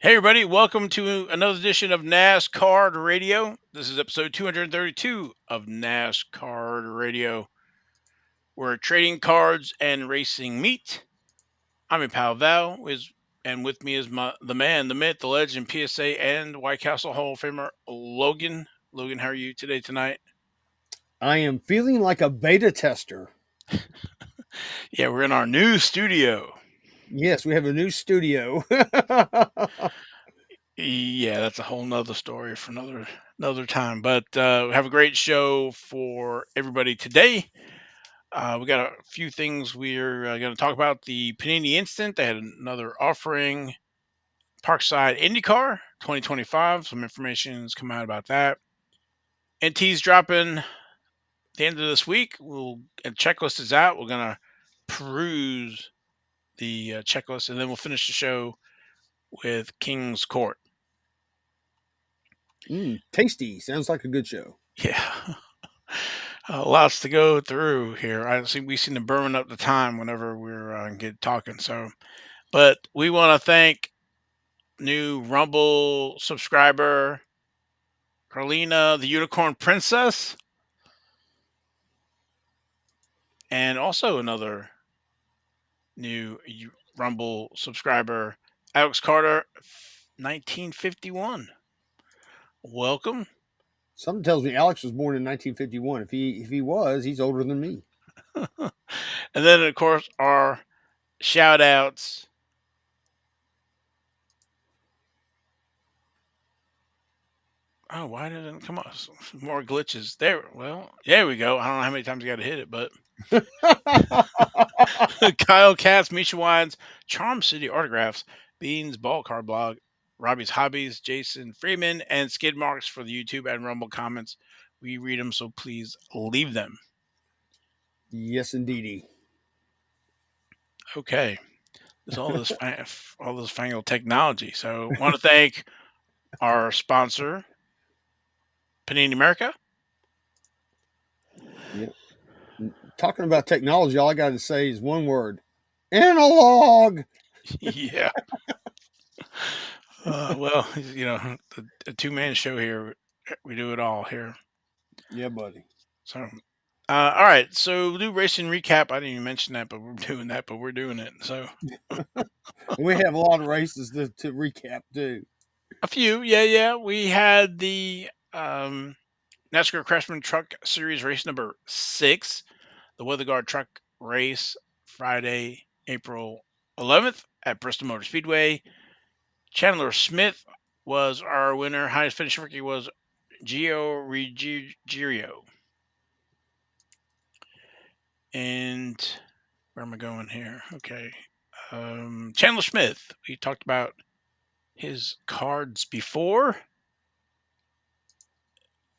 Hey, everybody, welcome to another edition of NasCard Radio. This is episode 232 of NasCard Radio, where trading cards and racing meet. I'm your pal Val, and with me is the man, the myth, the legend, PSA, and White Castle Hall of Famer, Logan. Logan, how are you tonight? I am feeling like a beta tester. Yeah, we're in our new studio. Yes, we have a new studio. Yeah, that's a whole nother story for another time. But we have a great show for everybody today. We got a few things we're going to talk about. The Panini Instant, they had another offering. Parkside IndyCar 2025, some information's come out about that. NT's dropping the end of this week. A checklist is out. We're going to peruse the checklist, and then we'll finish the show with King's Court. Tasty. Sounds like a good show. Yeah. Lots to go through here. We seem to burn up the time whenever we're get talking. So, but we want to thank new Rumble subscriber, Carlina, the Unicorn Princess, and also another new Rumble subscriber, Alex Carter, 1951. Welcome. Something tells me Alex was born in 1951. If he was, he's older than me. And then, of course, our shout outs. Oh, why didn't it come up? Some more glitches. There we go. I don't know how many times you got to hit it, but Kyle Katz, Misha Wines, Charm City Autographs, Beans, Ball Card Blog, Robbie's Hobbies, Jason Freeman, and Skid Marks for the YouTube and Rumble comments. We read them, so please leave them. Yes, indeedy. Okay, there's all this fangled technology. So, want to thank our sponsor, Panini America. Yeah. Talking about technology, all I got to say is one word: analog. Yeah. Well, a two-man show here. We do it all here. Yeah, buddy. So, all right. So, we'll do racing recap. I didn't even mention that, but we're doing that. But we're doing it. So, We have a lot of races to recap too. a few, yeah. We had the NASCAR Craftsman Truck Series race number 6, the Weather Guard Truck Race, Friday, April 11th at Bristol Motor Speedway. Chandler Smith was our winner. Highest finish rookie was Gio Ruggiero. And where am I going here? Okay. Chandler Smith. We talked about his cards before.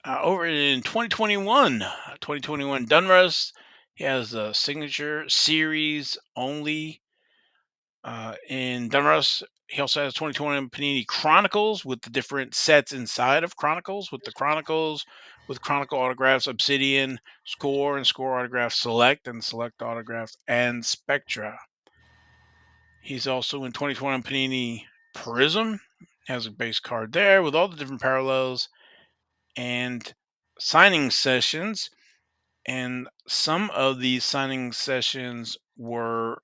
Over in 2021 Dunruss, he has a signature series only. In Dunruss, he also has 2021 Panini Chronicles with the different sets inside of Chronicles, with the Chronicles, with Chronicle autographs, Obsidian, Score, and Score autographs, Select, and Select autographs, and Spectra. He's also in 2021 Panini Prism, has a base card there with all the different parallels and signing sessions. And some of these signing sessions were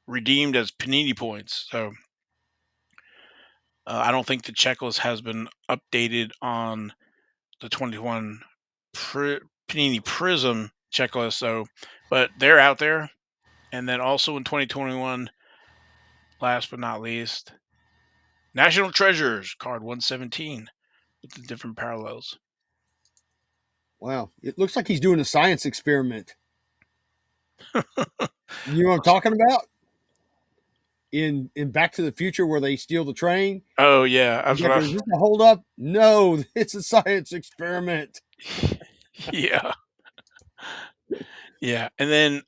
redeemed as Panini points. So I don't think the checklist has been updated on the 21 Panini Prism checklist. So, but they're out there. And then also in 2021, last but not least, National Treasures card 117 with the different parallels. Wow, it looks like he's doing a science experiment. You know what I'm talking about? In Back to the Future where they steal the train. Oh yeah, You that's what got I. is this a hold up? No, it's a science experiment. Yeah, yeah. And then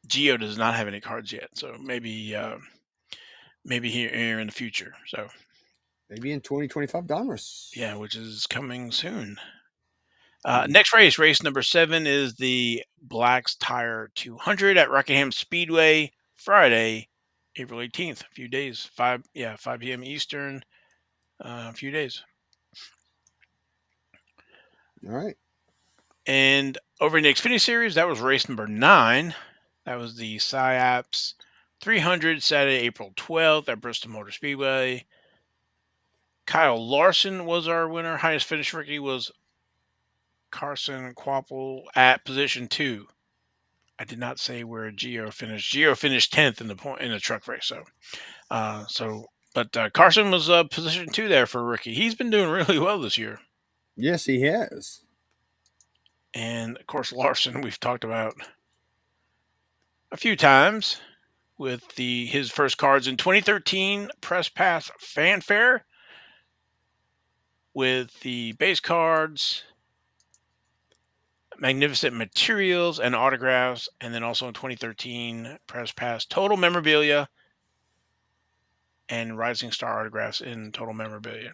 Geo does not have any cards yet, so maybe here in the future. So Maybe in 2025 Donruss. yeah, which is coming soon. Mm. Next race number 7, is the Black's Tire 200 at Rockingham Speedway, Friday, April 18th. A few days. 5 p.m. Eastern. A few days. All right. And over in the Xfinity Series, that was race number 9. That was the SciAps 300, Saturday, April 12th at Bristol Motor Speedway. Kyle Larson was our winner. Highest finish rookie was Carson Kvapil at position 2. I did not say where Gio finished. Gio finished 10th in the truck race. But Carson was position 2 there for a rookie. He's been doing really well this year. Yes, he has. And of course, Larson we've talked about a few times with his first cards in 2013 Press Pass Fanfare with the base cards, magnificent materials and autographs, and then also in 2013 Press Pass Total Memorabilia and Rising Star autographs in Total Memorabilia.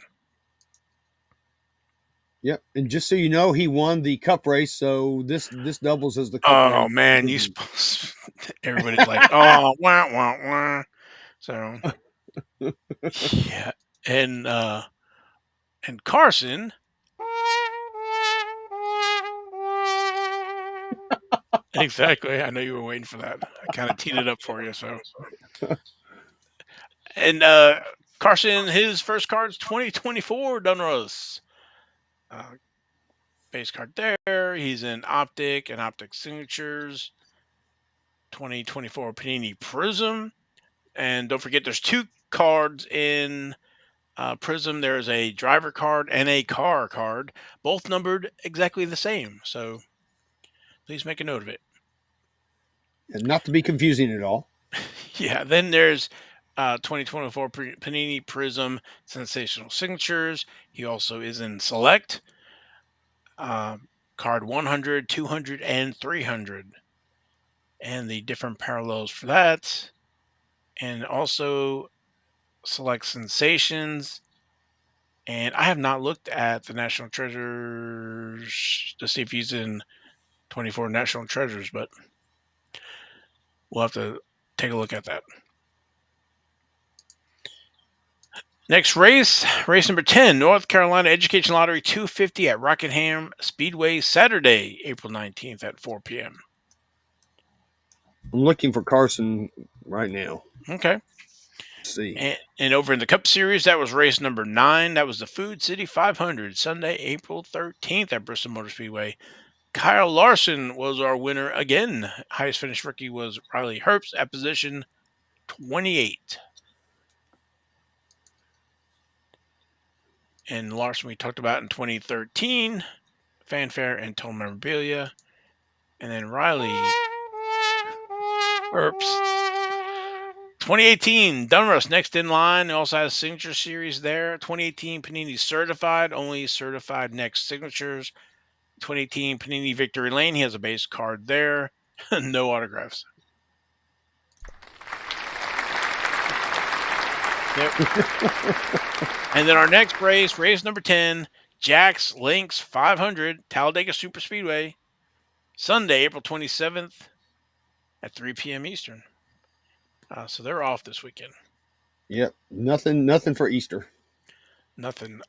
Yep. And just so you know, he won the Cup race, so this doubles as the Cup Oh race. man, everybody's like, oh, wah wah wah. So yeah, and Carson. Exactly. I know you were waiting for that. I kind of teed it up for you. So, and Carson, his first card's 2024 Donruss. Base card there. He's in Optic and Optic Signatures. 2024 Panini Prism. And don't forget, there's 2 cards in Prism. There's a driver card and a car card, both numbered exactly the same. So please make a note of it. And not to be confusing at all. Yeah, then there's 2024 Panini Prism Sensational Signatures. He also is in Select, card 100, 200, and 300. And the different parallels for that. And also Select Sensations. And I have not looked at the National Treasures to see if he's in 24 National Treasures, but we'll have to take a look at that. Next race number 10, North Carolina Education Lottery 250 at Rockingham Speedway, Saturday, April 19th at 4 p.m. I'm looking for Carson right now. Okay. Let's see. And over in the Cup Series, that was race number 9. That was the Food City 500, Sunday, April 13th at Bristol Motor Speedway. Kyle Larson was our winner again. Highest finished rookie was Riley Herbst at position 28. And Larson we talked about in 2013, Fanfare and Total Memorabilia. And then Riley Herbst, 2018 Donruss next in line. It also has signature series there. 2018 Panini certified, only certified next signatures. 2018 Panini Victory Lane, he has a base card there. No autographs. Yep. And then our next race number 10, Jack's Links 500, Talladega Super Speedway, Sunday, April 27th at 3 p.m. Eastern. So they're off this weekend. Yep. Nothing for Easter. Nothing.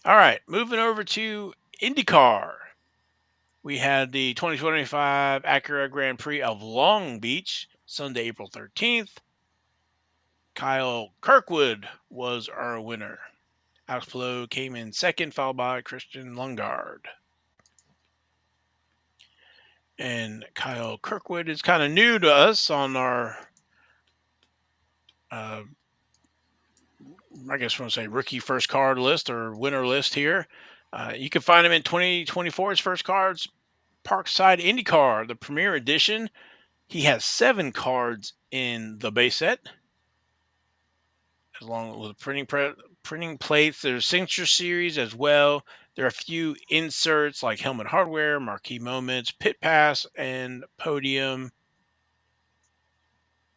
All right, moving over to IndyCar. We had the 2025 Acura Grand Prix of Long Beach, Sunday, April 13th. Kyle Kirkwood was our winner. Alex Palou came in second, followed by Christian Lundgaard. And Kyle Kirkwood is kind of new to us on our, I guess we'll say rookie first card list or winner list here. You can find him in 2024's first cards, Parkside IndyCar, the Premier Edition. He has 7 cards in the base set, along with printing plates. There's signature series as well. There are a few inserts like helmet hardware, marquee moments, pit pass, and podium.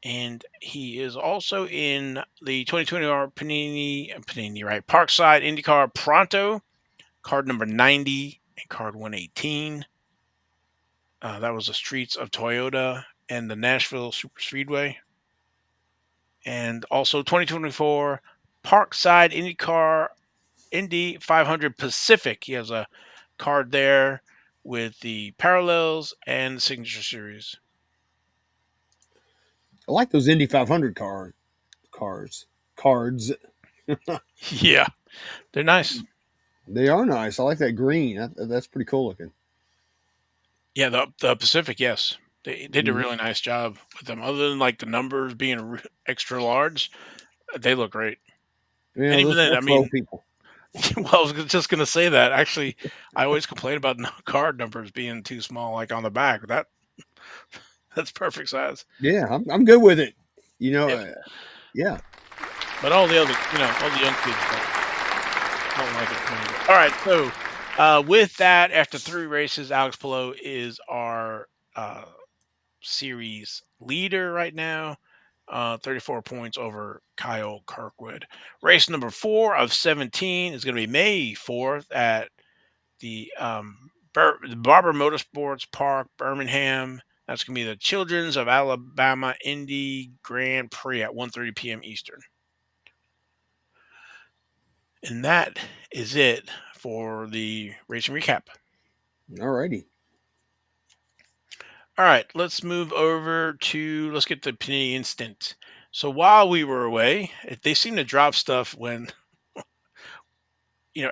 And he is also in the 2020 Panini, right? Parkside IndyCar Pronto, card number 90 and card 118. That was the Streets of Toyota and the Nashville Super Speedway. And also 2024 Parkside IndyCar Indy 500 Pacific. He has a card there with the parallels and the signature series. I like those Indy 500 cards. Yeah, they're nice. They are nice. I like that green. That's pretty cool looking. Yeah, the Pacific, yes. They did a Mhm. really nice job with them. Other than like the numbers being extra large, they look great. Yeah, And even then, they'll I throw mean, people. well, I was just gonna say that. Actually, I always complain about card numbers being too small, like on the back. That's perfect size. Yeah, I'm good with it. You know, Yep. yeah. But all the other, all the young kids don't like it one bit. All right, so with that, after 3 races, Alex Palou is our uh, series leader right now. 34 points over Kyle Kirkwood. Race number 4 of 17 is going to be May 4th at the Barber Motorsports Park, Birmingham. That's going to be the Children's of Alabama Indy Grand Prix at 1:30 p.m. Eastern. And that is it for the racing recap. Alrighty. All right, let's let's get the Panini Instant. So while we were away, they seem to drop stuff when,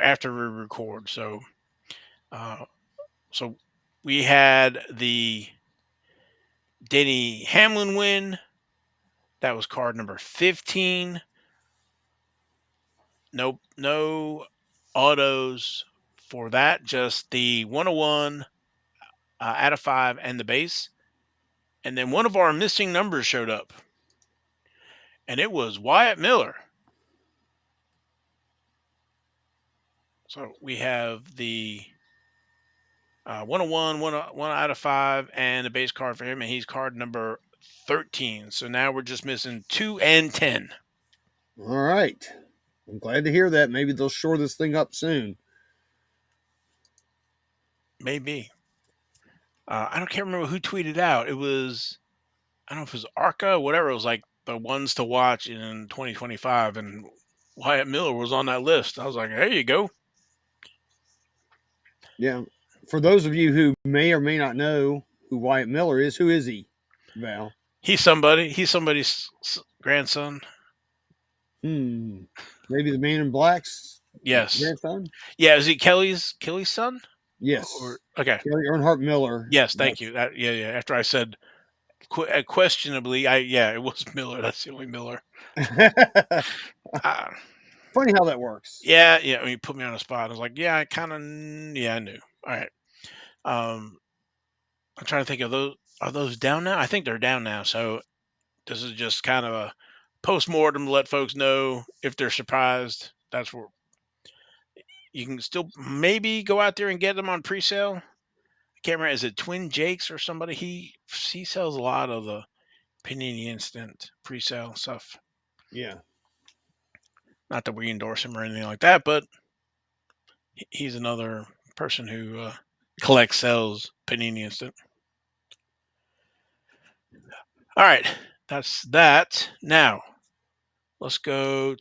after we record. Uh, so we had the Denny Hamlin win. That was card number 15. Nope, no autos for that. Just the 101 out of 5 and the base. And then one of our missing numbers showed up, and it was Wyatt Miller. So we have the 101, one out of 5, and the base card for him, and he's card number 13. So now we're just missing 2 and 10. All right. I'm glad to hear that. Maybe they'll shore this thing up soon. Maybe. I can't remember who tweeted out. I don't know if it was Arca, whatever. It was like the ones to watch in 2025, and Wyatt Miller was on that list. I was like, there you go. Yeah. For those of you who may or may not know who Wyatt Miller is, who is he, Val? He's somebody. He's somebody's grandson. Hmm. Maybe the Man in Black's Yes. grandson? Yeah. Is he Kelly's son? Or Yes. okay. Kelly Earnhart Miller. Yes. Thank That's you. Yeah. After I said questionably, it was Miller. That's the only Miller. Uh, funny how that works. yeah. When you put me on the spot, I was like, yeah, I knew. All right. Um, I'm trying to think of those. Are those down now? I think they're down now. So this is just kind of a post-mortem to let folks know if they're surprised. That's where you can still maybe go out there and get them on pre-sale. I can't remember. Is it Twin Jakes or somebody? He sells a lot of the Panini Instant pre-sale stuff. Yeah. Not that we endorse him or anything like that, but he's another person who collects, sells Panini Instant. All right, that's that. Now let's talk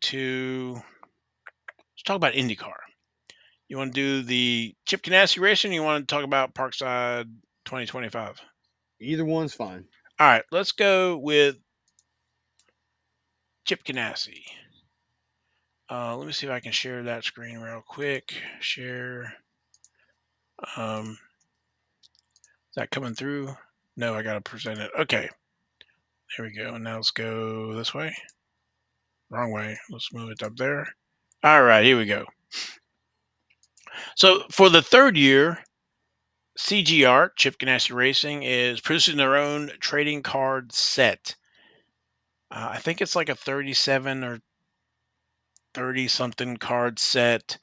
about IndyCar. You want to do the Chip Ganassi Racing? Or you want to talk about Parkside 2025? Either one's fine. All right, let's go with Chip Ganassi. Let me see if I can share that screen real quick. Share. Is that coming through? No, I got to present it. Okay, there we go. And now let's go this way. Wrong way. Let's move it up there. All right, here we go. So for the third year, CGR, Chip Ganassi Racing, is producing their own trading card set. I think it's like a 37 or 30 something card set.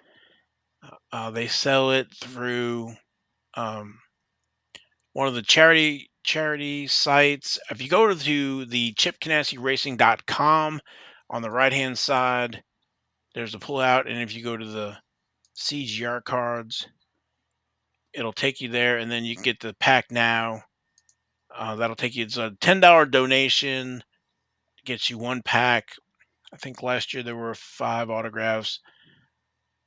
They sell it through um, one of the charity sites. If you go to the chipcanassiracing.com, on the right hand side, there's a pull out, and if you go to the CGR cards, it'll take you there, and then you can get the pack now. That'll take you. It's a $10 donation. gets you one pack. I think last year there were 5 autographs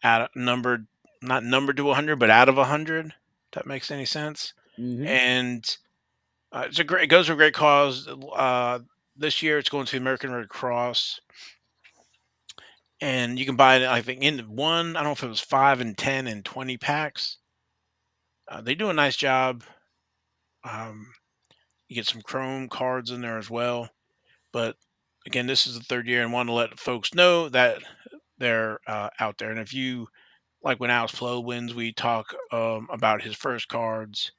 out numbered, not numbered to 100, but out of 100. If that makes any sense. Hmm. And it goes to a great cause. This year it's going to the American Red Cross, and you can buy it. I think in one. I don't know if it was 5 and 10 and 20 packs. They do a nice job. Um, you get some Chrome cards in there as well. But again, this is the third year, and want to let folks know that they're out there. And if you like when Alex Plo wins, we talk about his first cards.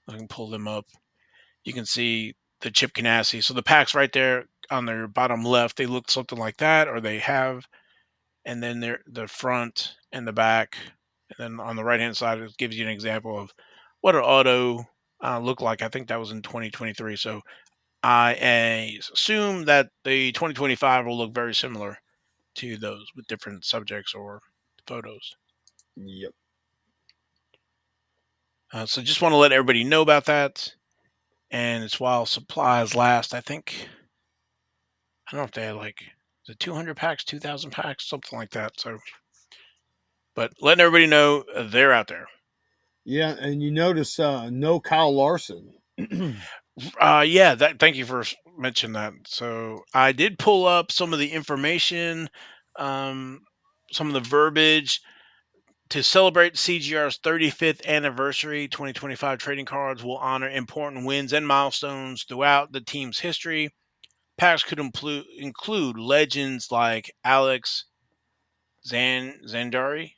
I can pull them up. You can see the Chip Ganassi. So the packs right there on their bottom left, they look something like that, or they have, and then the front and the back, and then on the right hand side, it gives you an example of what an auto looked like. I think that was in 2023. So I assume that the 2025 will look very similar to those with different subjects or photos. Yep. So just want to let everybody know about that. And it's while supplies last. I think I don't know if they had like the 200 packs, 2,000 packs, something like that. So, but letting everybody know they're out there. Yeah, and you notice no Kyle Larson. Yeah. Thank you for mentioning that. So I did pull up some of the information, um, some of the verbiage to celebrate CGR's 35th anniversary. 2025 trading cards will honor important wins and milestones throughout the team's history. Packs could include legends like Alex Zandari, is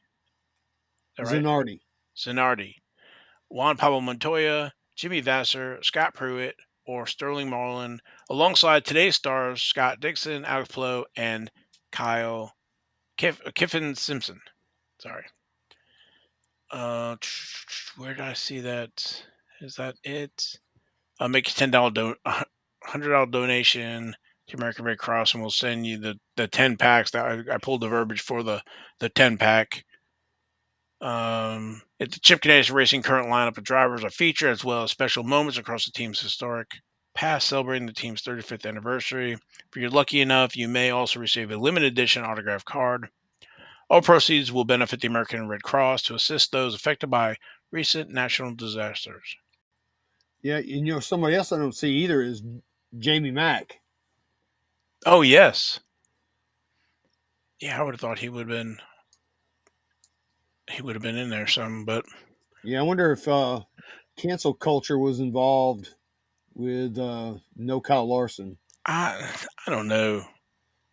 that right? Zanardi. Zanardi, Juan Pablo Montoya, Jimmy Vasser, Scott Pruitt, or Sterling Marlin, alongside today's stars Scott Dixon, Alex Plo, and Kyle Kiffin Simpson. Sorry. Where did I see that? Is that it? Make a $100 donation to American Red Cross, and we'll send you the 10 packs. That I pulled the verbiage for the 10 pack. It's the Chip Ganassi Racing current lineup of drivers are featured, as well as special moments across the team's historic past celebrating the team's 35th anniversary. If you're lucky enough, you may also receive a limited edition autographed card. All proceeds will benefit the American Red Cross to assist those affected by recent national disasters. Yeah, and somebody else I don't see either is Jamie Mack. Oh yes, yeah, I would have thought he would have been in there some, but Yeah, I wonder if cancel culture was involved with no Kyle Larson. I don't know.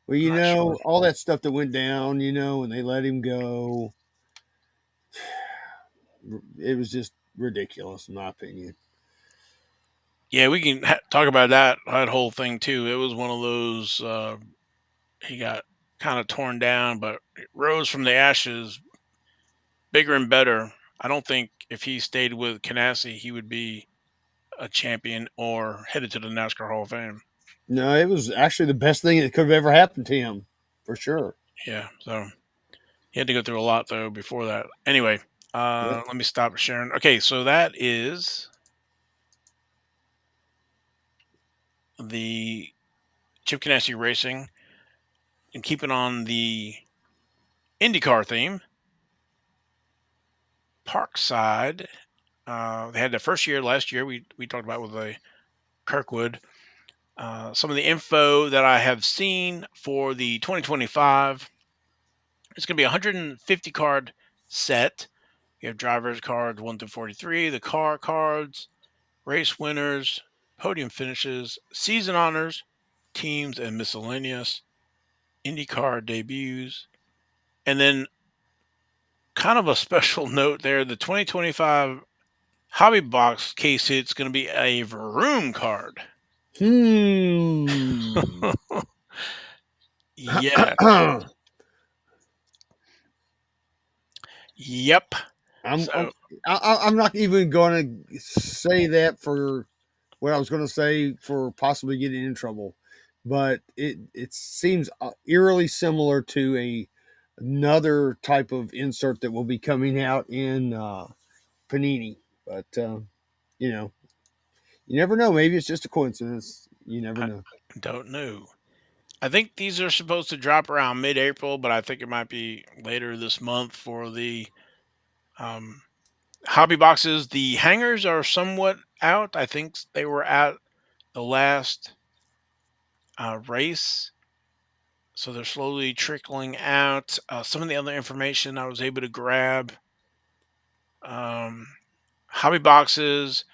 Well, I'm not sure. all that stuff that went down, and they let him go, it was just ridiculous, in my opinion. Yeah, we can talk about that whole thing too. It was one of those. He got kind of torn down, but it rose from the ashes, bigger and better. I don't think if he stayed with Canassi, he would be a champion or headed to the NASCAR Hall of Fame. No, it was actually the best thing that could have ever happened to him, for sure. Yeah, so he had to go through a lot though before that. Anyway, Yep. let me stop sharing. Okay, so that is the Chip Ganassi Racing, and keeping on the IndyCar theme. Parkside, they had their first year last year. We talked about with the Kirkwood. Some of the info that I have seen for the 2025, it's going to be a 150 card set. You have drivers cards 1 through 43, the car cards, race winners, podium finishes, season honors, teams, and miscellaneous, IndyCar debuts. And then, kind of a special note there, the 2025 hobby box case hit's going to be a Vroom card. Hmm. Yeah. Yep. I'm, I'm So I'm not even going to say that for what I was going to say for possibly getting in trouble, but it seems eerily similar to another type of insert that will be coming out in Panini. But you know, you never know. Maybe it's just a coincidence. You never I know. don't know. I think these are supposed to drop around mid-April, but I think it might be later this month for the um, hobby boxes. The hangers are somewhat out. I think they were at the last race, so they're slowly trickling out. Some of the other information I was able to grab. Um, Hobby boxes.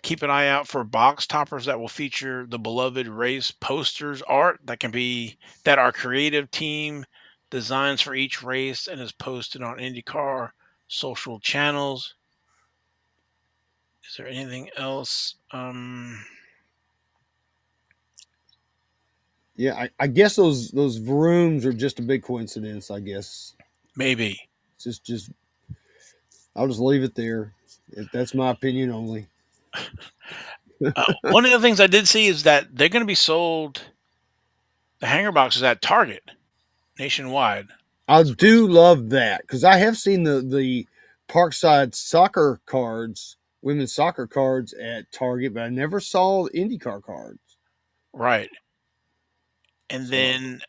Keep an eye out for box toppers that will feature the beloved race posters art that our creative team designs for each race and is posted on IndyCar social channels. Is there anything else? Yeah, I guess those rooms are just a big coincidence. I guess Maybe. just I'll just leave it there. That's my opinion only. One of the things I did see is that they're going to be sold the hanger boxes at Target nationwide. I do love that because I have seen the Parkside soccer cards, women's soccer cards at Target, but I never saw IndyCar cards. Right. And So then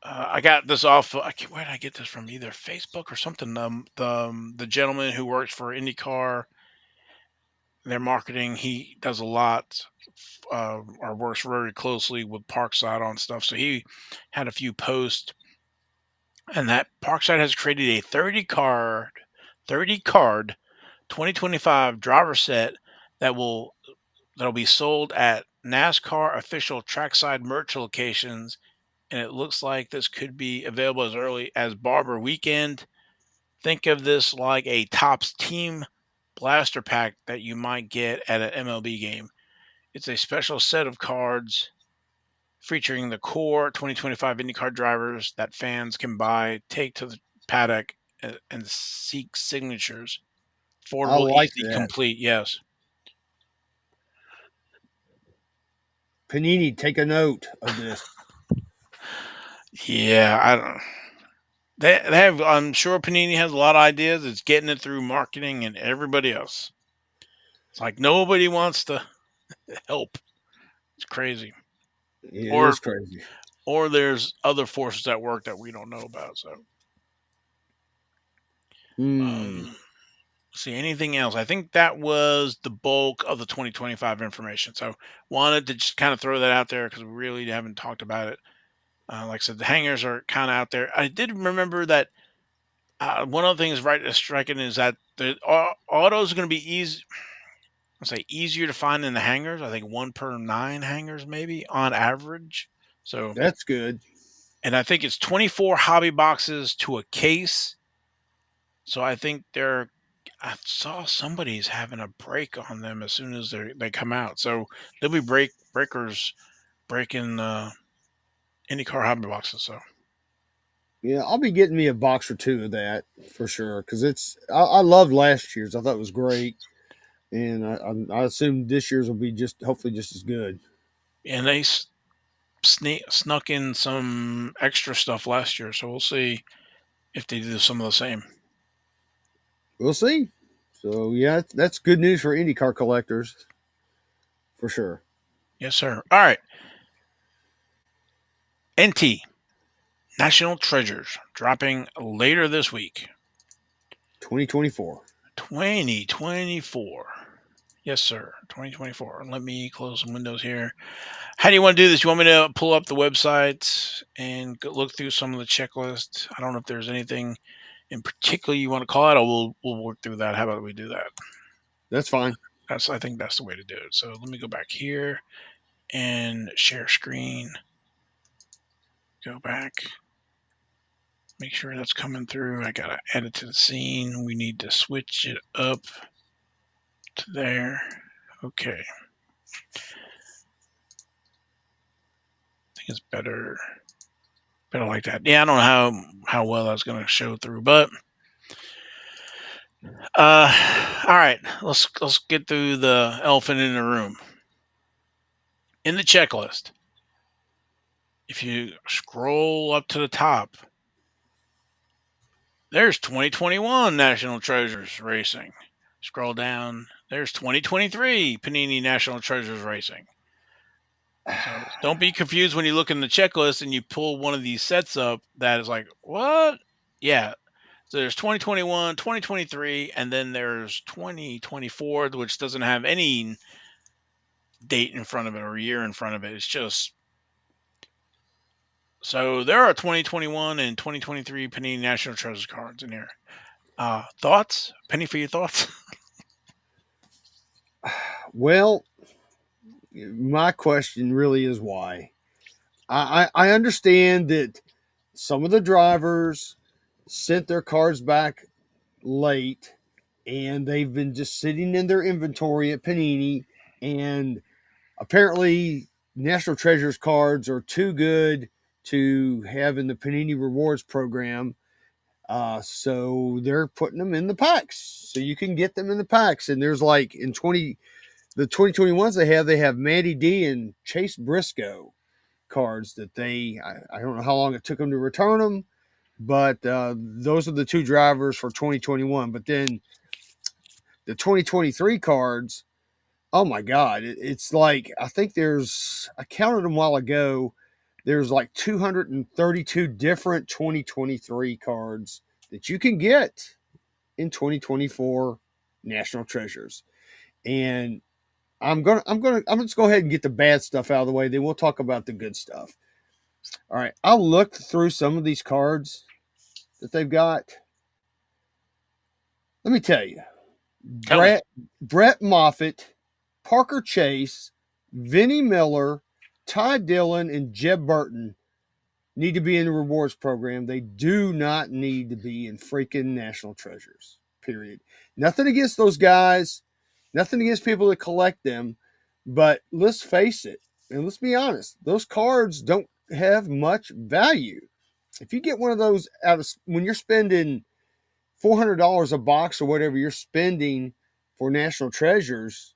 I got this off. Where did I get this from? Either Facebook or something. The gentleman who works for IndyCar, their marketing, he does a lot, or works very closely with Parkside on stuff. So he had a few posts, and that Parkside has created a 30 card 2025 driver set that that'll be sold at NASCAR official trackside merch locations, and it looks like this could be available as early as Barber Weekend. Think of this like a Topps Team Blaster Pack that you might get at an MLB game. It's a special set of cards featuring the core 2025 IndyCar drivers that fans can buy, take to the paddock, and seek signatures. I Affordable, like easy, that. complete. Yes. Panini, take a note of this. Yeah, I don't. They have. I'm sure Panini has a lot of ideas. It's getting it through marketing and everybody else. It's like nobody wants to help. It's crazy. It Or is crazy. there's other forces at work that we don't know about. So, Hmm. um, see anything else? I think that was the bulk of the 2025 information. So, wanted to just kind of throw that out there because we really haven't talked about it. Like I said, the hangers are kind of out there. I did remember that one of the things right striking is that the autos are going to be easy. I'll say easier to find in the hangers. I think one per nine hangers, maybe on average. So, That's good. and I think it's 24 hobby boxes to a case. So I think I saw somebody's having a break on them as soon as they come out. So there'll be breakers breaking IndyCar hobby boxes. So Yeah, I'll be getting me a box or two of that for sure because I loved last year's. I thought it was great, and I assume this year's will be just hopefully just as good. and they snuck in some extra stuff last year. So we'll see if they do some of the same. We'll see. So yeah, that's good news for IndyCar collectors for sure. Yes, sir. All right, NT National Treasures dropping later this week. 2024. 2024. Yes, sir. 2024. Let me close some windows here. How do you want to do this? You want me to pull up the website and look through some of the checklist? I don't know if there's anything in particular you want to call out, or we'll work through that. How about we do that? That's fine. I think that's the way to do it. So let me go back here and share screen. Go back. Make sure that's coming through. I gotta add it to the scene. We need to switch it up to there. Okay. I think it's better like that. Yeah, I don't know how well that's gonna show through, but all right, let's get through the elephant in the room. In the checklist, if you scroll up to the top, there's 2021 National Treasures Racing. Scroll down, there's 2023 Panini National Treasures Racing. So don't be confused when you look in the checklist and you pull one of these sets up that is like, what? Yeah. So there's 2021, 2023, and then there's 2024, which doesn't have any date in front of it or year in front of it. It's just so there are 2021 and 2023 Panini National Treasure cards in here. Thoughts? Penny for your thoughts? Well, my question really is why. I understand that some of the drivers sent their cars back late and they've been just sitting in their inventory at Panini. And apparently, National Treasures cards are too good to have in the Panini Rewards program. So they're putting them in the packs. So you can get them in the packs. And there's like in 20, the 2021s they have Mandy D and Chase Briscoe cards that I don't know how long it took them to return them, but those are the two drivers for 2021. But then the 2023 cards, oh my God, it's like, I think I counted them a while ago. There's like 232 different 2023 cards that you can get in 2024 National Treasures. And I'm just go ahead and get the bad stuff out of the way. Then we'll talk about the good stuff. All right. I looked through some of these cards that they've got. Let me tell you, Tell me. Brett Moffitt, Parker Chase, Vinnie Miller, Ty Dillon, and Jeb Burton need to be in the rewards program. They do not need to be in freaking National Treasures. Period. Nothing against those guys. Nothing against people that collect them. But let's face it, and let's be honest, those cards don't have much value. If you get one of those out of when you're spending $400 a box or whatever you're spending for National Treasures,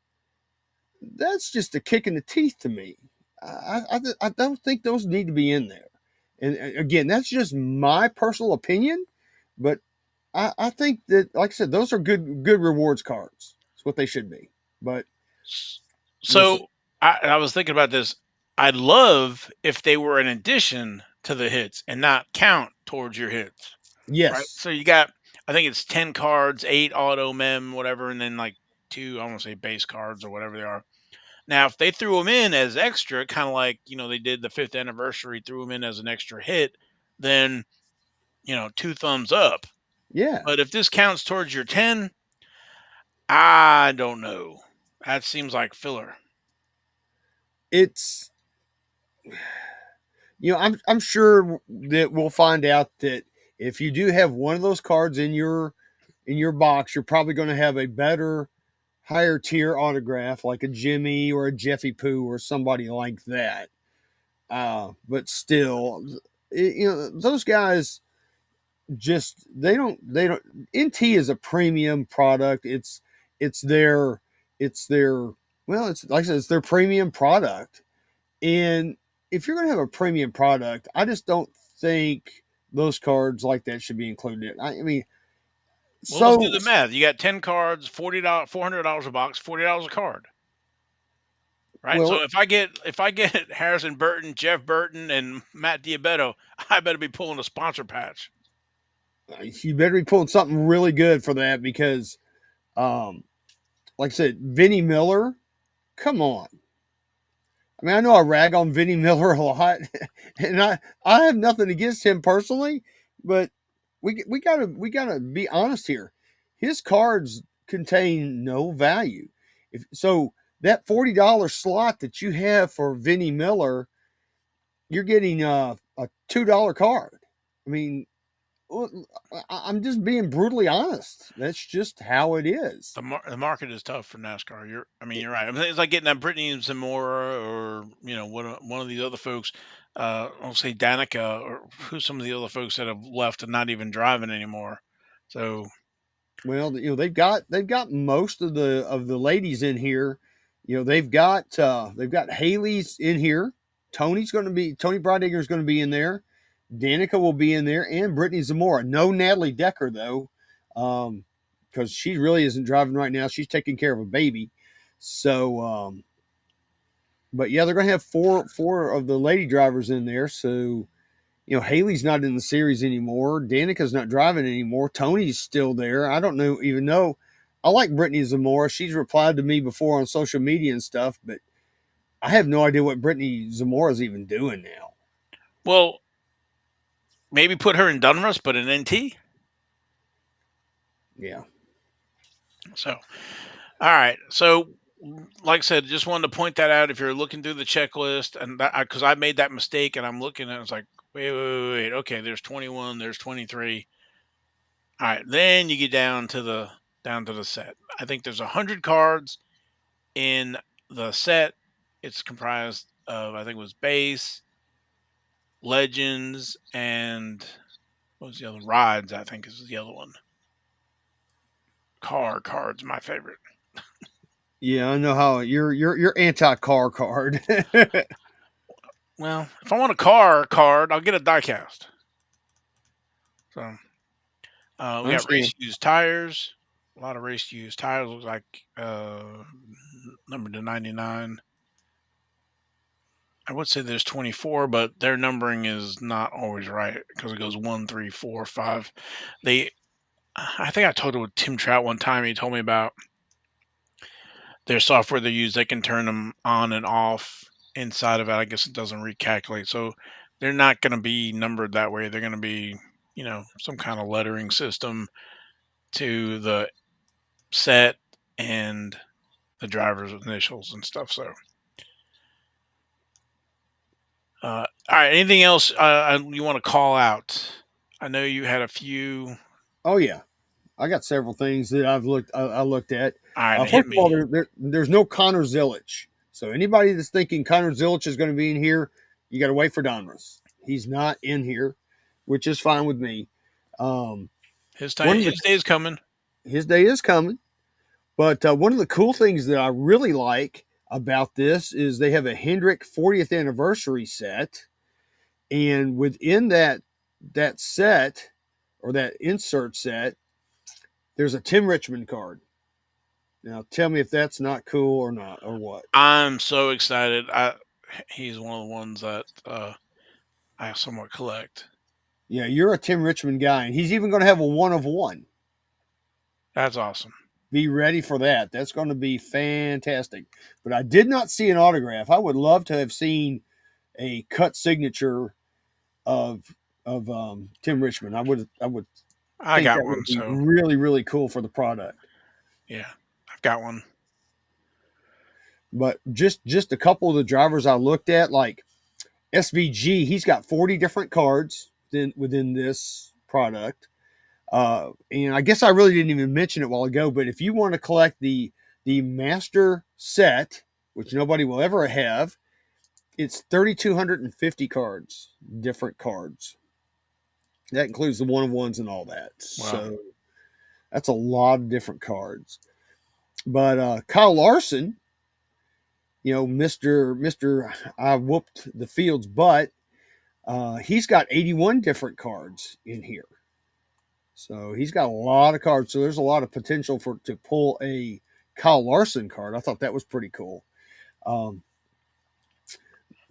that's just a kick in the teeth to me. I don't think those need to be in there. And again, that's just my personal opinion, but I think that, like I said, those are good rewards cards. It's what they should be. But we'll see. So I was thinking about this. I'd love if they were an addition to the hits and not count towards your hits, right? Yes. So you got, I think it's 10 cards, 8 auto mem, whatever, and then like two, I want to say base cards or whatever they are. Now, if they threw them in as extra, kind of like, they did the fifth anniversary, threw them in as an extra hit, then, two thumbs up. Yeah. But if this counts towards your 10, I don't know. That seems like filler. It's I'm sure that we'll find out that if you do have one of those cards in your box, you're probably going to have a better higher tier autograph like a Jimmy or a Jeffy Poo or somebody like that. But still, those guys just they don't. NT is a premium product. It's their it's their well, it's like I said, it's their premium product. And if you're going to have a premium product, I just don't think those cards like that should be included. I mean, Well, let's do so the math. You got 10 cards, $40, $400 a box, $40 a card, right? well, So if I get Harrison Burton, Jeff Burton, and Matt Diabetto, I better be pulling a sponsor patch. you better be pulling something really good for that because, um, like I said, Vinnie Miller, come on. I mean, I know I rag on Vinnie Miller a lot, and I have nothing against him personally, but we gotta be honest here. His cards contain no value. If so, that $40 slot that you have for Vinnie Miller, you're getting a $2 card. I mean, I'm just being brutally honest. That's just how it is. The market is tough for NASCAR. You're right. I mean, it's like getting that Brittany Zamora or one of these other folks. I'll say Danica or who's some of the other folks that have left and not even driving anymore. So Well, they've got most of the ladies in here. They've got Haley's in here. Tony Brodegger is going to be in there. Danica will be in there, and Brittany Zamora. No Natalie Decker though, because she really isn't driving right now. She's taking care of a baby. So but yeah, they're going to have four of the lady drivers in there. So Haley's not in the series anymore. Danica's not driving anymore. Tony's still there. I don't know even know. I like Brittany Zamora. She's replied to me before on social media and stuff, but I have no idea what Brittany Zamora's even doing now. Well, maybe put her in Dunruss, but in NT. Yeah. So, all right. So, like I said, just wanted to point that out if you're looking through the checklist, and that because I made that mistake, and I'm looking and it's like, wait. Okay, there's 21, there's 23. All right, then you get down to the set. I think there's 100 cards in the set. It's comprised of I think it was base, legends, and what was the other rides? I think is the other one. Car cards, my favorite. Yeah, I know how you're anti car card. Well, if I want a car card, I'll get a diecast. So I we got understand. race used tires. A lot of race used tires. Looks like numbered to 99. I would say there's 24, but their numbering is not always right because it goes 1, 3, 4, 5. They, I think I told it with Tim Trout one time. He told me about their software they use. They can turn them on and off inside of it. I guess it doesn't recalculate, so they're not going to be numbered that way. They're going to be, some kind of lettering system to the set and the driver's initials and stuff. So, all right. Anything else you want to call out? I know you had a few. Oh yeah, I got several things that I looked at. All right, hit First of me. all, there's no Connor Zillich. So anybody that's thinking Connor Zillich is going to be in here, you got to wait for Donruss. He's not in here, which is fine with me. Um, His one time, of the his day is coming. his day is coming, but one of the cool things that I really like about this is they have a Hendrick 40th anniversary set, and within that set or that insert set, there's a Tim Richmond card. Now, tell me if that's not cool or not or what. I'm so excited. He's one of the ones that I somewhat collect. Yeah, you're a Tim Richmond guy, and he's even going to have a one of one. That's awesome. Be ready for that. That's going to be fantastic. But I did not see an autograph. I would love to have seen a cut signature of Tim Richmond. I would I think got that would one, be so really really cool for the product. yeah, I've got one. But just a couple of the drivers I looked at, like SVG, he's got 40 different cards within this product. And I guess I really didn't even mention it a while ago, but if you want to collect the master set, which nobody will ever have, it's 3,250 cards, different cards. That includes the one of ones and all that. Wow. So that's a lot of different cards. But Kyle Larson, Mister, I whooped the field's butt. He's got 81 different cards in here. So he's got a lot of cards. So there's a lot of potential to pull a Kyle Larson card. I thought that was pretty cool. Um, So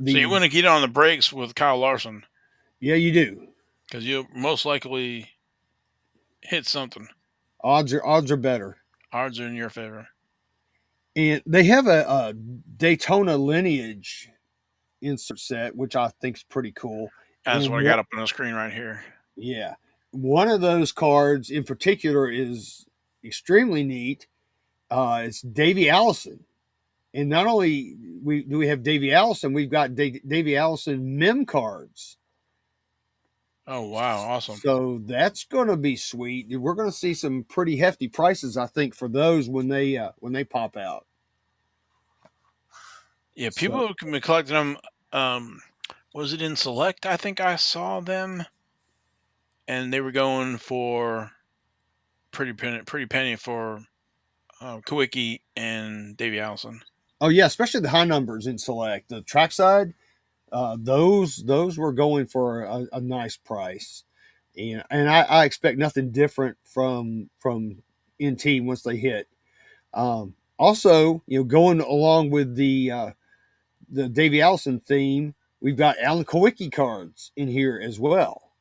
you the want to get on the brakes with Kyle Larson Yeah, you do. because you'll most likely hit something. Odds are better. Odds are in your favor. And they have a Daytona lineage insert set, which I think is pretty cool. That's And what I got up on the screen right here. yeah, one of those cards in particular is extremely neat. It's Davey Allison, and not only we have Davey Allison, we've got Davey Allison mem cards. Oh wow, awesome. So that's going to be sweet. We're going to see some pretty hefty prices, I think, for those when they pop out. Yeah, So people can be collecting them. Was it in Select? I think I saw them, and they were going for pretty penny for Kawicki and Davey Allison. oh yeah, especially the high numbers in select the trackside. Those were going for a nice price, and I expect nothing different from NT once they hit. Also, going along with the Davey Allison theme, we've got Alan Kowicki cards in here as well.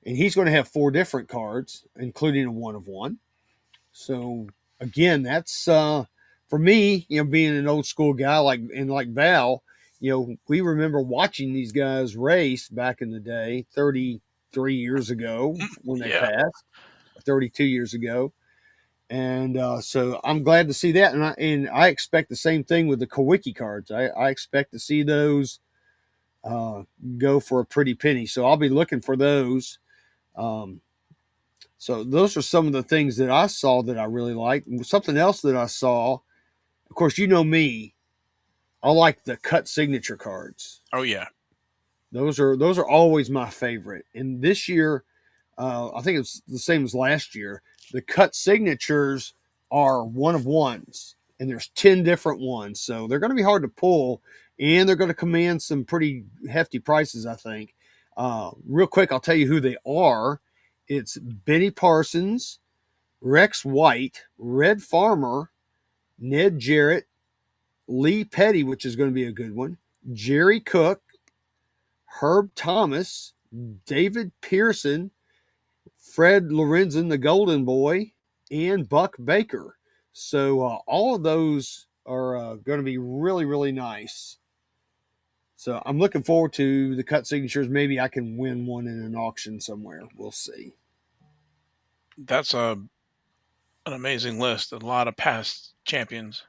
And he's going to have 4 different cards, including a one of one. So again, that's for me, being an old school guy like Val, we remember watching these guys race back in the day, 33 years ago when they Yeah, passed, 32 years ago. And so I'm glad to see that, and I expect the same thing with the Kowicki cards. I expect to see those uh, go for a pretty penny. So I'll be looking for those. Um, so those are some of the things that I saw that I really liked. Something else that I saw, of course, me, I like the cut signature cards. oh yeah. Those are always my favorite. And this year, I think it's the same as last year. The cut signatures are one of ones, and there's 10 different ones. So they're going to be hard to pull, and they're going to command some pretty hefty prices, I think. Real quick, I'll tell you who they are. It's Benny Parsons, Rex White, Red Farmer, Ned Jarrett, Lee Petty, which is going to be a good one, Jerry Cook, Herb Thomas, David Pearson, Fred Lorenzen, the Golden Boy, and Buck Baker. So all of those are going to be really, really nice. So I'm looking forward to the cut signatures. Maybe I can win one in an auction somewhere. We'll see. That's an amazing list. A lot of past champions.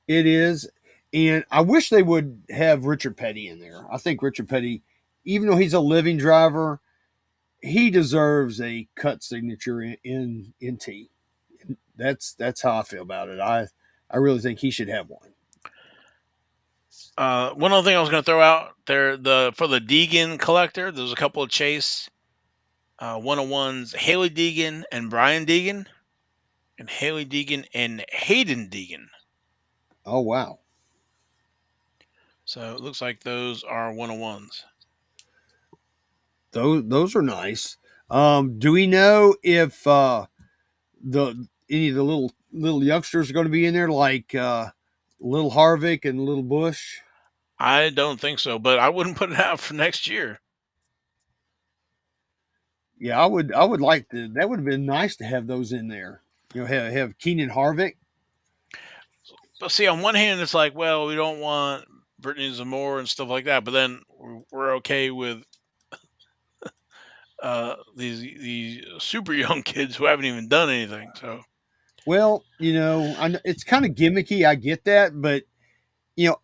It is. And I wish they would have Richard Petty in there. I think Richard Petty, even though he's a living driver, he deserves a cut signature in T. That's how I feel about it. I really think he should have one. One other thing I was going to throw out there, the for the Deegan collector, there's a couple of Chase one on ones, Haley Deegan and Brian Deegan, and Haley Deegan and Hayden Deegan. Oh wow, So it looks like those are one on ones. those are nice. Do we know if the any of the little youngsters are going to be in there, like little Harvick and little Bush? I don't think so, but I wouldn't put it out for next year. Yeah, I would like to. That would have been nice to have those in there. Have Keenan Harvick. But see, on one hand, it's like, well, we don't want Brittany Zamora and stuff like that, but then we're okay with these super young kids who haven't even done anything. So Well, it's kind of gimmicky. I get that, but you know,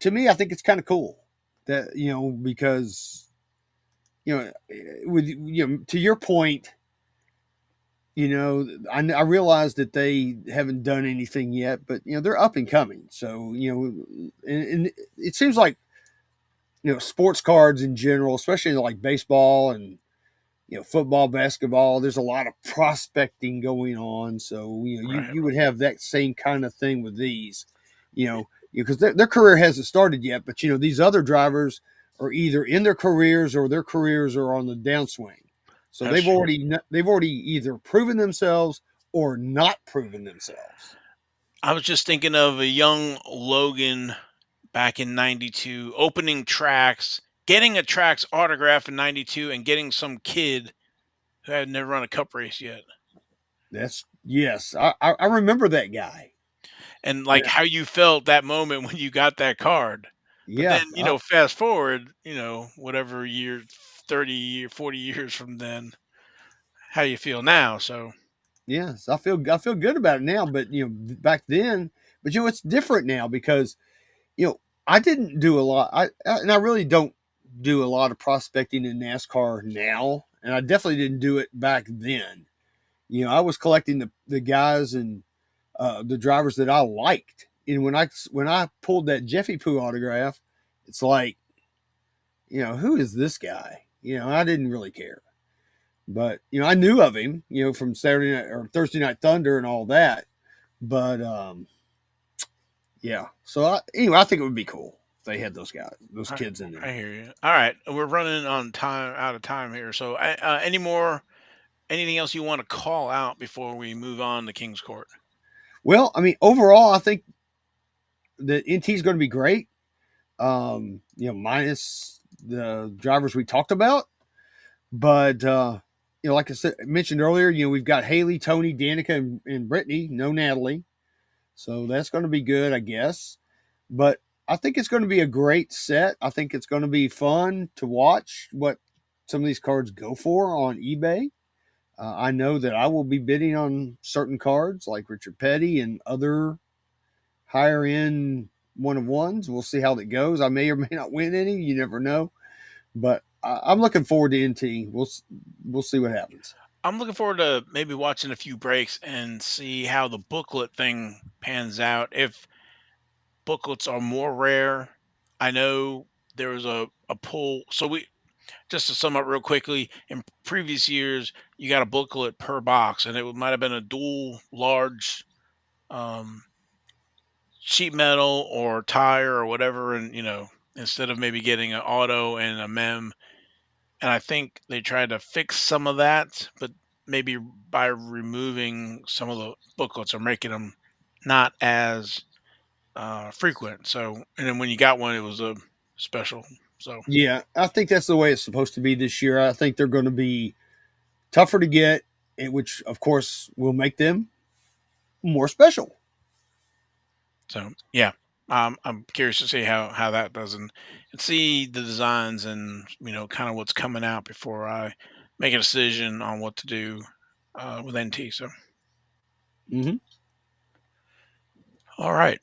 to me, I think it's kind of cool that because with to your point, I realize that they haven't done anything yet, but they're up and coming. So and it seems like sports cards in general, especially like baseball and football, basketball. There's a lot of prospecting going on, so you right, you would have that same kind of thing with these, because their career hasn't started yet. But these other drivers are either in their careers or their careers are on the downswing. So that's they've true. already either proven themselves or not proven themselves. I was just thinking of a young Logan back in '92, opening tracks, getting a track's autograph in '92, and getting some kid who had never run a cup race yet. That's yes, I remember that guy. And And, like how you felt that moment when you got that card. But yeah, then, fast forward, whatever year, 30 or 40 years from then, how you feel now. So, yes, I feel good about it now, but back then, but it's different now because I didn't do a lot. And I really don't do a lot of prospecting in NASCAR now, and I definitely didn't do it back then. I was collecting the guys and the drivers that I liked, and when I pulled that Jeffy Poo autograph, it's like, who is this guy? I didn't really care. But I knew of him, from Saturday night or Thursday Night Thunder and all that. But yeah. So anyway, I think it would be cool if they had those guys, those I, kids in I there. hear you. All right. We're running on time, out of time here. So, anything else you want to call out before we move on to King's Court? Well, I mean, overall, I think the NT is going to be great. minus the drivers we talked about. But like I said, mentioned earlier, we've got Haley, Tony, Danica, and Brittany. No Natalie, so that's going to be good, I guess. But I think it's going to be a great set. I think it's going to be fun to watch what some of these cards go for on eBay. I know that I will be bidding on certain cards like Richard Petty and other higher end one of ones. We'll see how that goes. I may or may not win any. You never know. But I'm looking forward to NT. We'll see what happens. I'm looking forward to maybe watching a few breaks and see how the booklet thing pans out. If booklets are more rare, I know there was a pull. So we just to sum up real quickly, in previous years, you got a booklet per box, and it might have been a dual large um, sheet metal or tire or whatever, and instead of maybe getting an auto and a mem. And I think they tried to fix some of that, but maybe by removing some of the booklets or making them not as frequent. So, and then when you got one, it was a special. So, Yeah, I think that's the way it's supposed to be this year. I think they're going to be tougher to get, which of course will make them more special. yeah, I'm curious to see how that does and see the designs and kind of what's coming out before I make a decision on what to do with NT. So, Hmm. all right.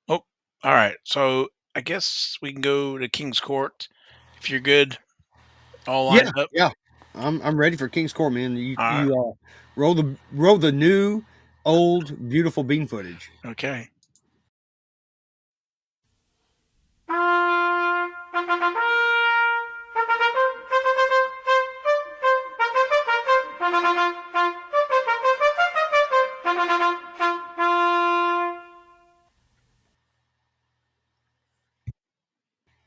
Oh, all right. So I guess we can go to King's Court if you're good, all Yeah, lined up. yeah. I'm ready for King's Court, man. You All right. you roll the new, old, beautiful bean footage. Okay.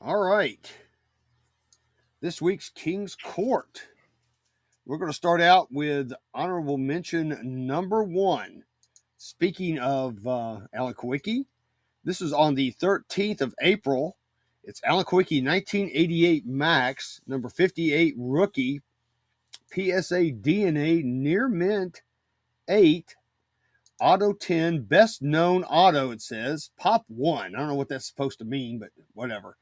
All right. This week's King's Court. We're going to start out with honorable mention number one. Speaking of Alan Kwiecki, this is on the 13th of April. It's Alan Kwiecki 1988 Max, number 58 rookie, PSA DNA near mint 8, auto 10, best known auto, it says. Pop 1. I don't know what that's supposed to mean, but whatever.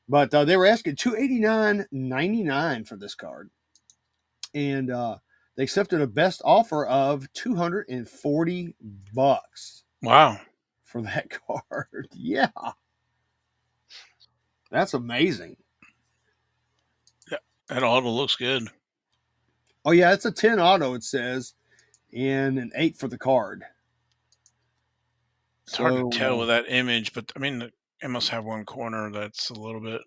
But they were asking $289.99 for this card. And they accepted a best offer of $240 Wow. for that card. Yeah, that's amazing. Yeah, that auto looks good. Oh yeah, it's a 10 auto, it says, and an 8 for the card. It's hard to So tell with that image, but I mean, it must have one corner that's a little bit,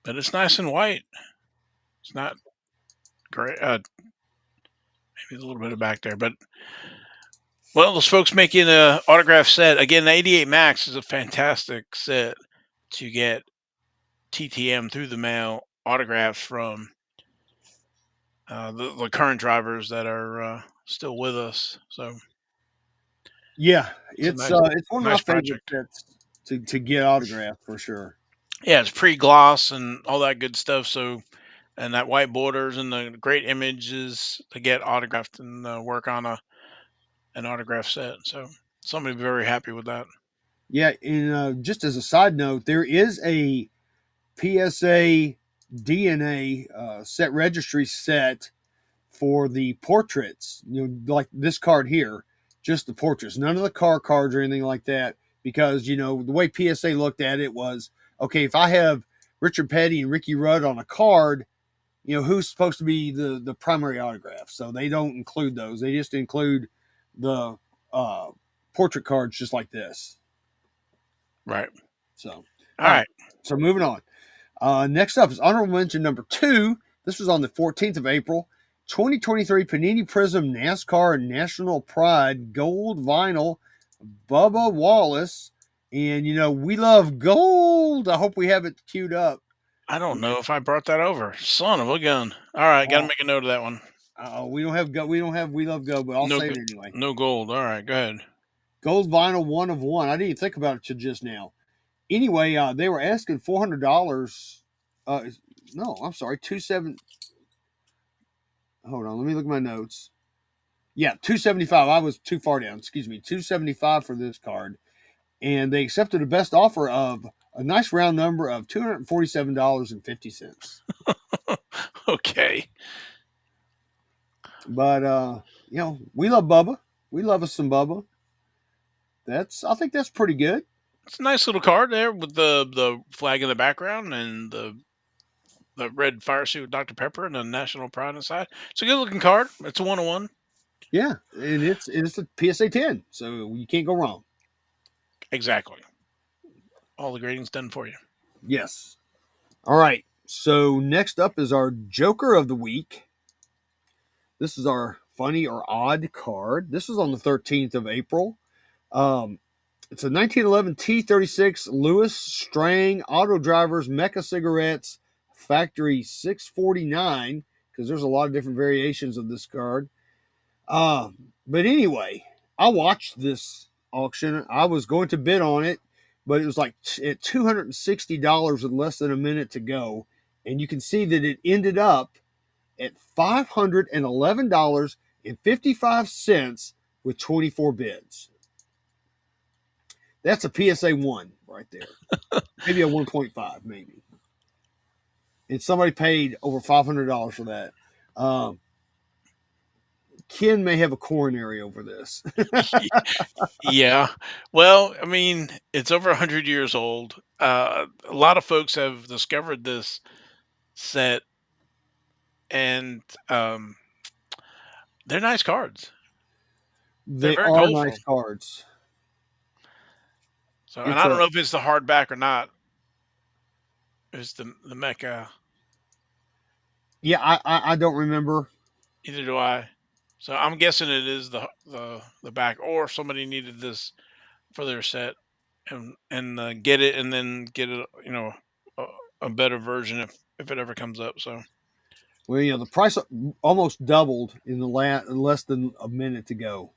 but it's nice and white. It's not great. Maybe a little bit of back there, but well, those folks making a autograph set again. The '88 Max is a fantastic set to get TTM through the mail autographs from the current drivers that are still with us. So yeah, it's a it's one of my nice favorite project. sets to get autographed for sure. Yeah, it's pre-gloss and all that good stuff. So and that white borders and the great images to get autographed and work on an autograph set. So somebody very happy with that. Yeah, and just as a side note, there is a PSA DNA set registry set for the portraits. Like this card here, just the portraits, none of the car cards or anything like that. Because the way PSA looked at it was, okay, if I have Richard Petty and Ricky Rudd on a card, who's supposed to be the primary autograph. So they don't include those. They just include the uh, portrait cards, just like this. Right. So, All all right. right. So moving on. Next up is honorable mention number 2. This was on the 14th of April. 2023 Panini Prism NASCAR National Pride Gold Vinyl Bubba Wallace. And, we love gold. I hope we have it queued up. I don't know if I brought that over. Son of a gun. All right, got to make a note of that one. We don't have go. We don't have We Love Go, but I'll No, say it anyway. no gold. All right, go ahead. Gold vinyl 1 of 1. I didn't even think about it till just now. Anyway, they were asking $400. No, I'm sorry, 27. Hold on, let me look at my notes. Yeah, 275. I was too far down. Excuse me, 275 for this card, and they accepted a best offer of a nice round number of $247.50. Okay, But we love Bubba. We love us some Bubba. I think that's pretty good. it's a nice little card there with the flag in the background and the red fire suit with Dr. Pepper and the national pride inside. It's a good looking card. It's a 101. Yeah, and it's a PSA 10, so you can't go wrong. Exactly. All the grading's done for you. Yes. All right. So next up is our Joker of the Week. This is our funny or odd card. This is on the 13th of April. Um, it's a 1911 T36 Lewis Strang Auto Drivers Mecca Cigarettes Factory 649, because there's a lot of different variations of this card. But anyway, I watched this auction. I was going to bid on it, but it was like at $260 with less than a minute to go. And you can see that it ended up at $511.55 with 24 bids. That's a PSA 1 right there. Maybe a 1.5, maybe. And somebody paid over $500 for that. Um, Ken may have a coronary over this. Yeah. Well, I mean, it's over 100 years old. A lot of folks have discovered this set, and um, they're nice cards. They're They very are nice colorful. cards. So, and It's I don't a know if it's the hardback or not. It's the Mecca. Yeah, I don't remember. Either do I. So I'm guessing it is the back, or somebody needed this for their set and get it and then get it, a, a better version if it ever comes up. So Well, the price almost doubled in less than a minute to go.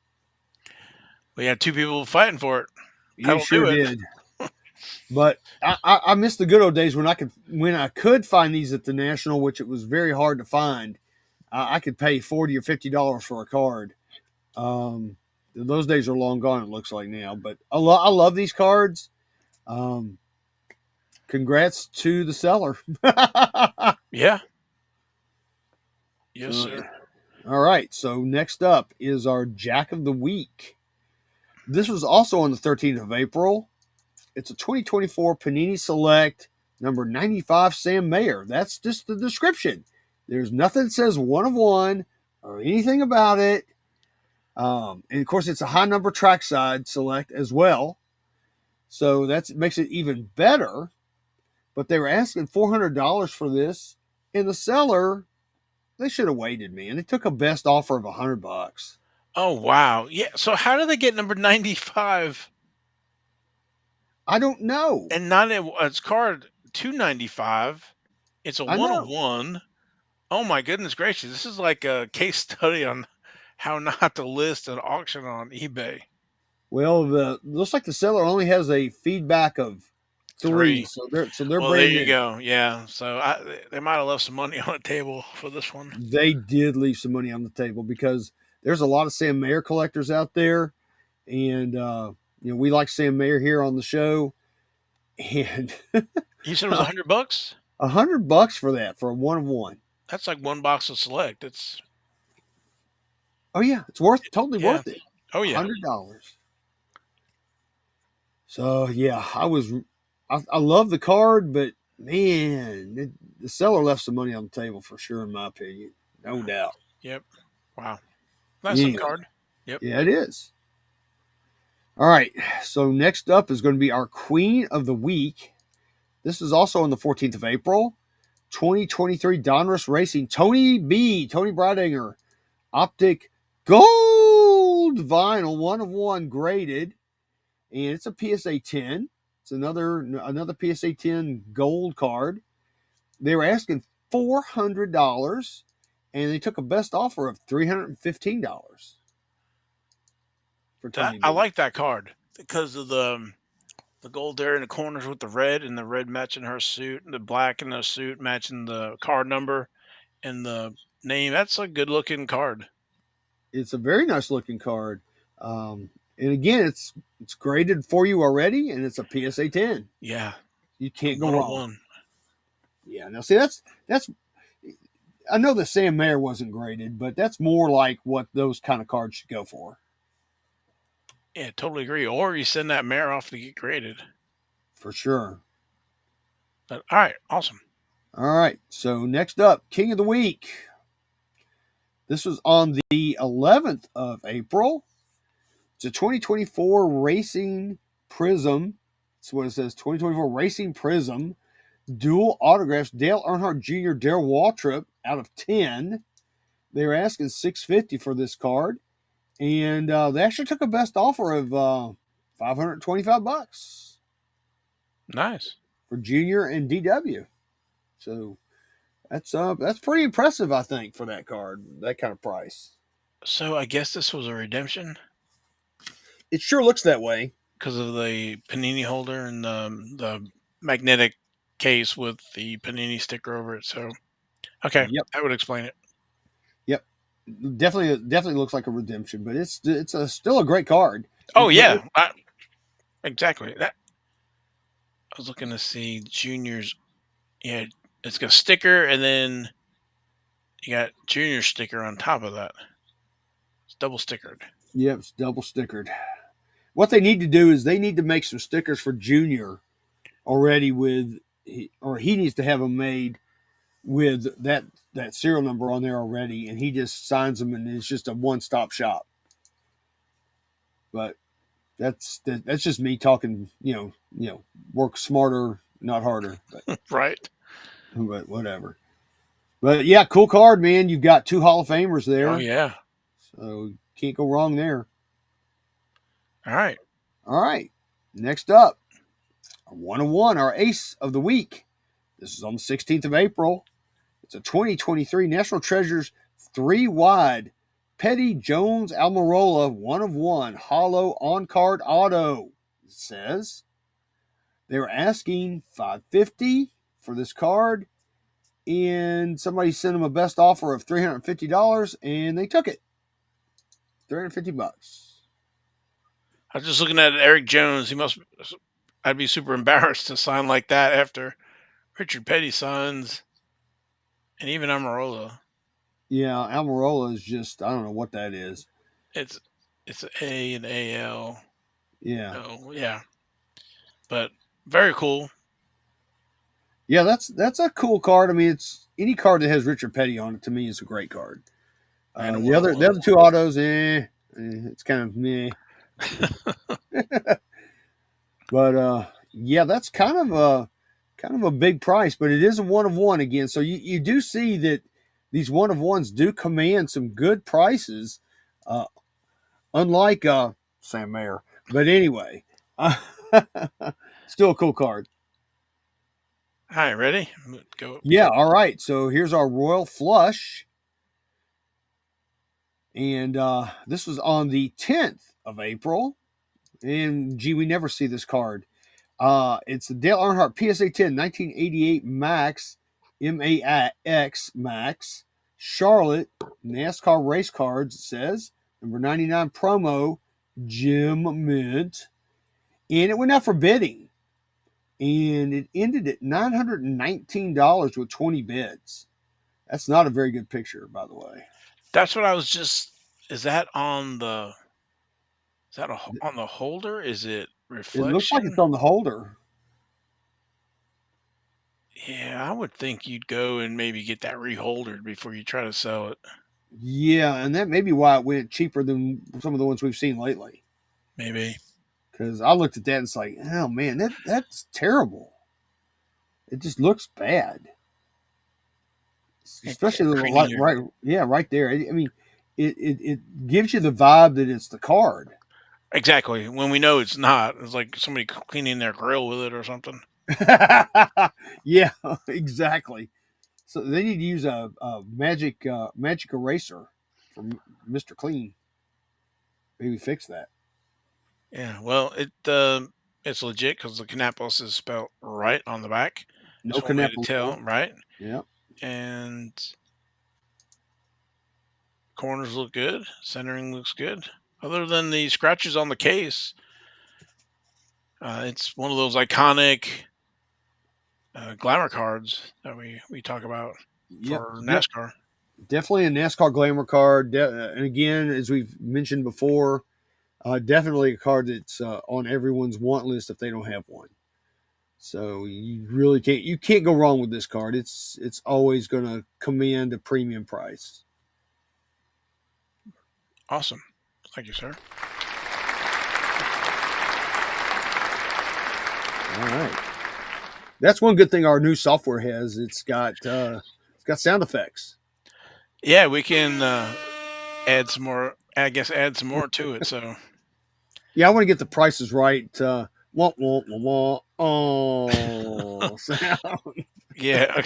we had two people fighting for it. It That'll sure do it. did. But I miss the good old days when I could find these at the National, which it was very hard to find. I could pay $40 or $50 for a card. Um, those days are long gone. It looks like now, but I love these cards. Um, Congrats to the seller. Yeah. Yes, So, sir. all right. So next up is our Jack of the Week. This was also on the 13th of April. It's a 2024 Panini Select number 95 Sam Mayer. That's just the description. There's nothing that says 1 of 1 or anything about it. And of course, it's a high number trackside select as well. So that makes it even better. But they were asking $400 for this. And the seller, they should have waited, man. They took a best offer of $100. Oh wow. Yeah. So how do they get number 95 I don't know. and not it's card 295? It's a I one of know. one. Oh my goodness gracious. This is like a case study on how not to list an auction on eBay. Well, the looks like the seller only has a feedback of 3, 3. so they're Well, there brand you new. go. Yeah. So they might have left some money on the table for this one. They did leave some money on the table because there's a lot of Sam Mayer collectors out there, and we like Sam Mayer here on the show, and You said it was $100? $100 for that for a 1 of 1. That's like one box of select. It's Oh yeah, it's totally yeah. worth it. Oh yeah. $100. So yeah, I love the card, but man, the seller left some money on the table for sure, in my opinion, no doubt. Yep. Wow. Nice looking Anyway, card. Yep. yeah, it is. All right, so next up is going to be our Queen of the Week. This is also on the 14th of April, 2023 Donruss Racing Tony Bridinger Optic Gold Vinyl 1 of 1 graded, and it's a PSA 10. It's another PSA 10 gold card. They were asking $400, and they took a best offer of $315 for Tony I B. like that card because of the gold there in the corners with the red matching her suit, and the black in the suit matching the card number and the name. That's a good looking card. It's a very nice looking card. And again, it's graded for you already, and it's a PSA 10. Yeah, You can't go one on wrong. one. Yeah. Now, see, that's. I know the Sam Mayer wasn't graded, but that's more like what those kind of cards should go for, Yeah, totally agree. Or you send that mare off to get graded. for sure. But all right, awesome. All right. So next up, King of the Week. This was on the 11th of April. It's a 2024 Racing Prism. That's what it says. 2024 Racing Prism. Dual autographs. Dale Earnhardt Jr., Darrell Waltrip out of 10. They were asking $650 for this card, and they actually took a best offer of $525 Nice. for Junior and DW. So that's pretty impressive, I think, for that card, that kind of price. So I guess this was a redemption It sure looks that way. because of the panini holder and the magnetic case with the panini sticker over it. So okay, Yep, that would explain it. yep. Definitely looks like a redemption, but still a great card. Oh But yeah, exactly. That I was looking to see juniors. Yeah, it's got a sticker, and then you got junior sticker on top of that. It's double stickered. yep, it's double stickered. What they need to do is they need to make some stickers for Junior already or he needs to have them made with that serial number on there already, and he just signs them, and it's just a one-stop shop. But that's just me talking. Work smarter, not harder. Right. But whatever. But yeah, cool card, man. You've got two Hall of Famers Oh there, yeah. so can't go wrong there. All right. All right, next up, our 101, our ace of the week. This is on the 16th of April. It's a 2023 National Treasures 3 wide Petty Jones Almirola 1 of 1 hollow on card auto. It says they were asking $550 for this card, and somebody sent them a best offer of $350, and they took it. $350. I was just looking at Eric Jones. He must. I'd be super embarrassed to sign like that after Richard Petty signs, and even Amarola. Yeah, Almirola is just, I don't know what that is. It's it's A and AL. Yeah. Oh yeah, but very cool. Yeah, that's a cool card. I mean, it's any card that has Richard Petty on it to me is a great card. And a The other two autos, it's kind of meh. 101. But yeah, that's kind of a big price, but it is a 1 of 1 again. So you do see that these 1 of 1s do command some good prices, uh, unlike Sam Mayer. But anyway, still a cool card. All right, ready? Go. Yeah, all right. So here's our Royal Flush. And this was on the 10th of April. And gee, we never see this card. It's the Dale Earnhardt PSA 10 1988 Max, MAX Max, Charlotte NASCAR race cards. It says number 99 promo, Jim Mint. And it went out for bidding. And it ended at $919 with 20 bids. That's not a very good picture, by the way. That's what I was just. Is that on the? Is that on the holder? Is it It looks like it's reflection? on the holder. Yeah, I would think you'd go and maybe get that reholdered before you try to sell it. Yeah, and that may be why it went cheaper than some of the ones we've seen lately. Maybe. Because I looked at that and it's like, oh man, that's terrible. It just looks bad, Yeah, especially the creamier. yeah, right there. I mean, it gives you the vibe that it's the card. Exactly. When we know it's not, it's like somebody cleaning their grill with it or something. Yeah, exactly. So they need to use a magic eraser from Mr. Clean. Maybe fix that. Yeah, well, it's legit because the Kannapolis is spelled right on the back. No It's one way to Canapolis. tell, right? Yeah. And corners look good. Centering looks good. Other than the scratches on the case, it's one of those iconic glamour cards that we talk about Yep. for NASCAR. Definitely a NASCAR glamour card. And again, as we've mentioned before, definitely a card that's on everyone's want list if they don't have one. So you can't go wrong with this card. It's always going to command a premium price. Awesome. Thank you, sir. All right. That's one good thing our new software has. It's got sound effects. Yeah, we can add some more. I guess add some more to it. So Yeah, I want to get the prices right. Wah, wah, wah, wah, oh, sound. yeah,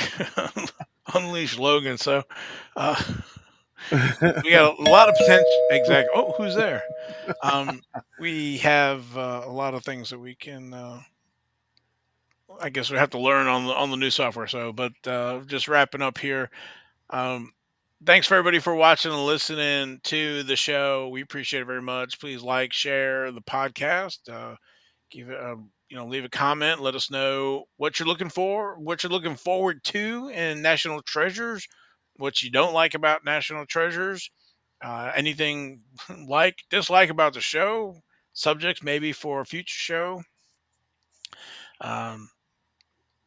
unleash Logan. So uh, we got a lot of potential. Exactly. Oh, who's there? Um, we have a lot of things that we can. I guess we have to learn on the new software. So, but just wrapping up here. Um, Thanks for everybody for watching and listening to the show. We appreciate it very much. Please like, share the podcast. Give it, leave a comment. Let us know what you're looking for, what you're looking forward to in National Treasures, what you don't like about National Treasures, anything dislike about the show, subjects maybe for a future show. Um,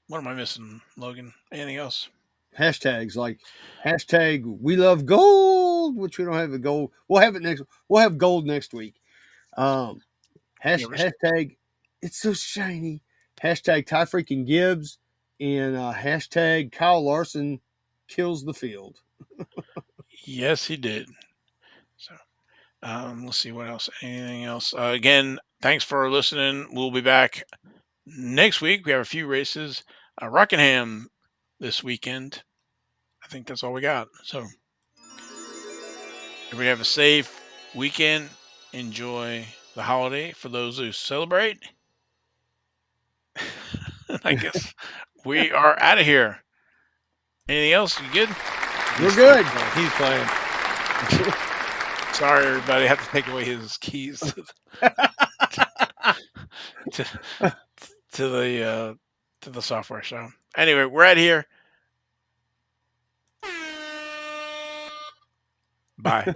what am I missing, Logan? Anything else? Hashtags like hashtag we love gold, which we don't have a gold. We'll have it next. We'll have gold next week. Um, Yeah, hashtag it's so shiny. Hashtag Ty freaking Gibbs and hashtag Kyle Larson kills the field. yes, he did. So let's see what else. Anything else? Again, thanks for listening. We'll be back next week. We have a few races. Rockingham this weekend. I think that's all we got. So everybody have a safe weekend. Enjoy the holiday for those who celebrate. I guess we are out of here. Anything else? You good? We're good. He's playing. Sorry, everybody. I have to take away his keys to, to the to the software. So anyway, we're out of here. Bye.